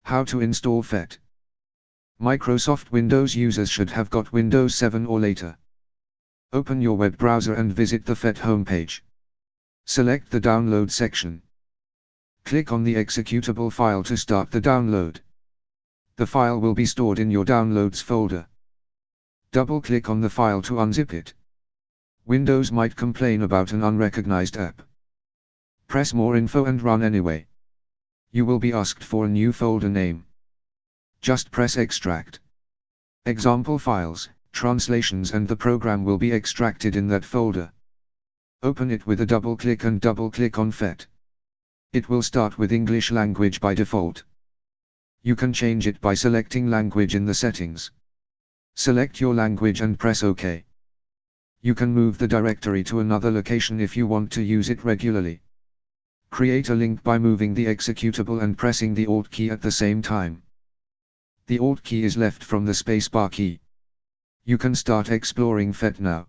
How to install FET. Microsoft Windows users should have got Windows 7 or later. Open your web browser and visit the FET homepage. Select the download section. Click on the executable file to start the download. The file will be stored in your downloads folder. Double-click on the file to unzip it. Windows might complain about an unrecognized app. Press More Info and run anyway. You will be asked for a new folder name. Just press Extract. Example files, translations and the program will be extracted in that folder. Open it with a double-click and double-click on FET. It will start with English language by default. You can change it by selecting language in the settings. Select your language and press OK. You can move the directory to another location if you want to use it regularly. Create a link by moving the executable and pressing the Alt key at the same time. The Alt key is left from the spacebar key. You can start exploring FET now.